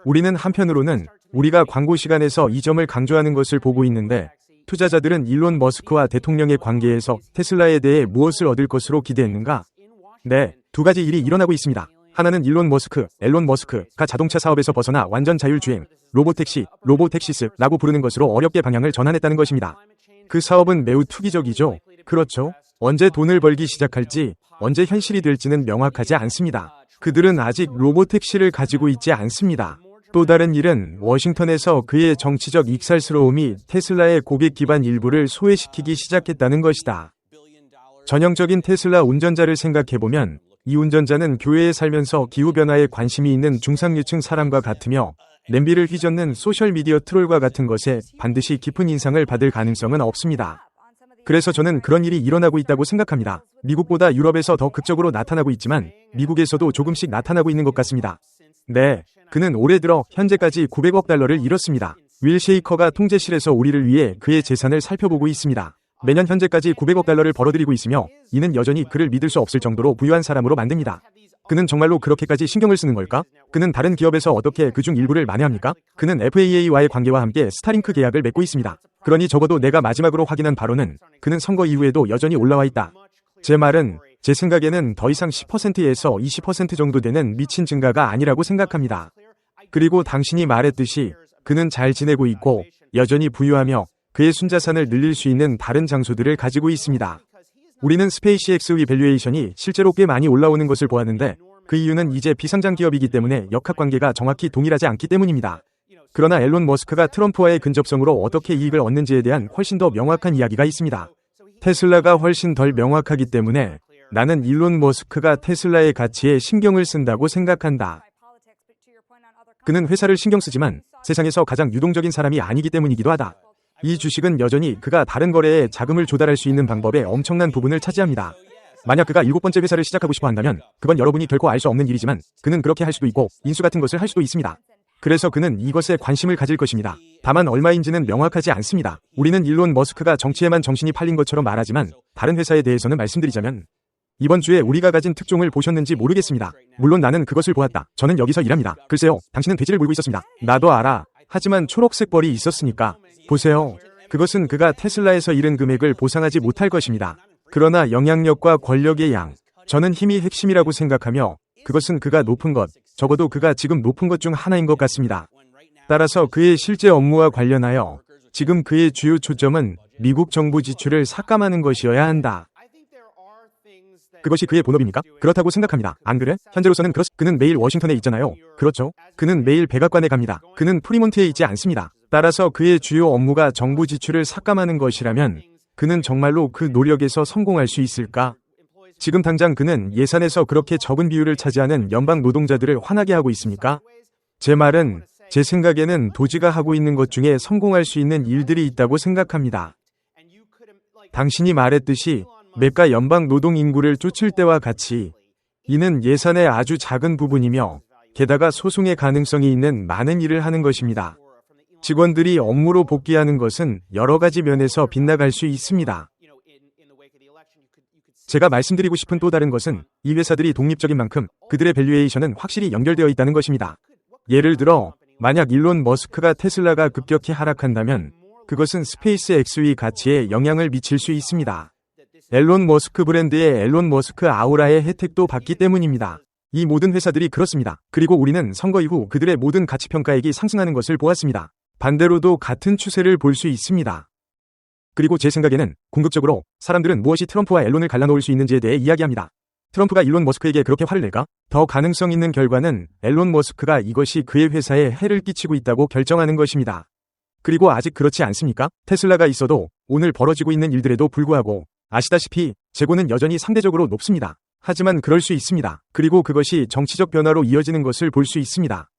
우리는 한편으로는 우리가 광고 시간에서 이 점을 강조하는 것을 보고 있는데 투자자들은 일론 머스크와 대통령의 관계에서 테슬라에 대해 무엇을 얻을 것으로 기대했는가? 네, 두 가지 일이 일어나고 있습니다. 하나는 앨런 머스크가 자동차 사업에서 벗어나 완전 자율주행, 로보택시스라고 부르는 것으로 어렵게 방향을 전환했다는 것입니다. 그 사업은 매우 투기적이죠. 그렇죠. 언제 돈을 벌기 시작할지, 언제 현실이 될지는 명확하지 않습니다. 그들은 아직 로보택시를 가지고 있지 않습니다. 또 다른 일은 워싱턴에서 그의 정치적 익살스러움이 테슬라의 고객 기반 일부를 소외시키기 시작했다는 것이다. 전형적인 테슬라 운전자를 생각해보면 이 운전자는 교회에 살면서 기후변화에 관심이 있는 중상류층 사람과 같으며 냄비를 휘젓는 소셜미디어 트롤과 같은 것에 반드시 깊은 인상을 받을 가능성은 없습니다. 그래서 저는 그런 일이 일어나고 있다고 생각합니다. 미국보다 유럽에서 더 극적으로 나타나고 있지만 미국에서도 조금씩 나타나고 있는 것 같습니다. 네, 그는 올해 들어 현재까지 900억 달러를 잃었습니다. 윌 셰이커가 통제실에서 우리를 위해 그의 재산을 살펴보고 있습니다. 매년 현재까지 900억 달러를 벌어들이고 있으며 이는 여전히 그를 믿을 수 없을 정도로 부유한 사람으로 만듭니다. 그는 정말로 그렇게까지 신경을 쓰는 걸까? 그는 다른 기업에서 어떻게 그중 일부를 만회합니까? 그는 FAA와의 관계와 함께 스타링크 계약을 맺고 있습니다. 그러니 적어도 내가 마지막으로 확인한 바로는 그는 선거 이후에도 여전히 올라와 있다. 제 말은 제 생각에는 더 이상 10%에서 20% 정도 되는 미친 증가가 아니라고 생각합니다. 그리고 당신이 말했듯이 그는 잘 지내고 있고 여전히 부유하며 그의 순자산을 늘릴 수 있는 다른 장소들을 가지고 있습니다. 우리는 스페이스X의 밸류에이션이 실제로 꽤 많이 올라오는 것을 보았는데 그 이유는 이제 비상장 기업이기 때문에 역학관계가 정확히 동일하지 않기 때문입니다. 그러나 앨런 머스크가 트럼프와의 근접성으로 어떻게 이익을 얻는지에 대한 훨씬 더 명확한 이야기가 있습니다. 테슬라가 훨씬 덜 명확하기 때문에 나는 일론 머스크가 테슬라의 가치에 신경을 쓴다고 생각한다. 그는 회사를 신경 쓰지만 세상에서 가장 유동적인 사람이 아니기 때문이기도 하다. 이 주식은 여전히 그가 다른 거래에 자금을 조달할 수 있는 방법의 엄청난 부분을 차지합니다. 만약 그가 7번째 회사를 시작하고 싶어 한다면 그건 여러분이 결코 알 수 없는 일이지만 그는 그렇게 할 수도 있고 인수 같은 것을 할 수도 있습니다. 그래서 그는 이것에 관심을 가질 것입니다. 다만 얼마인지는 명확하지 않습니다. 우리는 일론 머스크가 정치에만 정신이 팔린 것처럼 말하지만 다른 회사에 대해서는 말씀드리자면 이번 주에 우리가 가진 특종을 보셨는지 모르겠습니다. 물론 나는 그것을 보았다. 저는 여기서 일합니다. 글쎄요, 당신은 돼지를 물고 있었습니다. 나도 알아. 하지만 초록색 벌이 있었으니까. 보세요. 그것은 그가 테슬라에서 잃은 금액을 보상하지 못할 것입니다. 그러나 영향력과 권력의 양. 저는 힘이 핵심이라고 생각하며 그것은 그가 높은 것, 적어도 그가 지금 높은 것 중 하나인 것 같습니다. 따라서 그의 실제 업무와 관련하여 지금 그의 주요 초점은 미국 정부 지출을 삭감하는 것이어야 한다. 그것이 그의 본업입니까? 그렇다고 생각합니다. 안 그래? 현재로서는 그는 매일 워싱턴에 있잖아요. 그렇죠? 그는 매일 백악관에 갑니다. 그는 프리몬트에 있지 않습니다. 따라서 그의 주요 업무가 정부 지출을 삭감하는 것이라면 그는 정말로 그 노력에서 성공할 수 있을까? 지금 당장 그는 예산에서 그렇게 적은 비율을 차지하는 연방 노동자들을 화나게 하고 있습니까? 제 말은 제 생각에는 도지가 하고 있는 것 중에 성공할 수 있는 일들이 있다고 생각합니다. 당신이 말했듯이 맵가 연방 노동 인구를 쫓을 때와 같이 이는 예산의 아주 작은 부분이며 게다가 소송의 가능성이 있는 많은 일을 하는 것입니다. 직원들이 업무로 복귀하는 것은 여러 가지 면에서 빗나갈 수 있습니다. 제가 말씀드리고 싶은 또 다른 것은 이 회사들이 독립적인 만큼 그들의 밸류에이션은 확실히 연결되어 있다는 것입니다. 예를 들어 만약 일론 머스크가 테슬라가 급격히 하락한다면 그것은 스페이스X의 가치에 영향을 미칠 수 있습니다. 앨런 머스크 브랜드의 앨런 머스크 아우라의 혜택도 받기 때문입니다. 이 모든 회사들이 그렇습니다. 그리고 우리는 선거 이후 그들의 모든 가치평가액이 상승하는 것을 보았습니다. 반대로도 같은 추세를 볼 수 있습니다. 그리고 제 생각에는 궁극적으로 사람들은 무엇이 트럼프와 앨런을 갈라놓을 수 있는지에 대해 이야기합니다. 트럼프가 일론 머스크에게 그렇게 화를 낼까? 더 가능성 있는 결과는 앨런 머스크가 이것이 그의 회사에 해를 끼치고 있다고 결정하는 것입니다. 그리고 아직 그렇지 않습니까? 테슬라가 있어도 오늘 벌어지고 있는 일들에도 불구하고 아시다시피 재고는 여전히 상대적으로 높습니다. 하지만 그럴 수 있습니다. 그리고 그것이 정치적 변화로 이어지는 것을 볼 수 있습니다.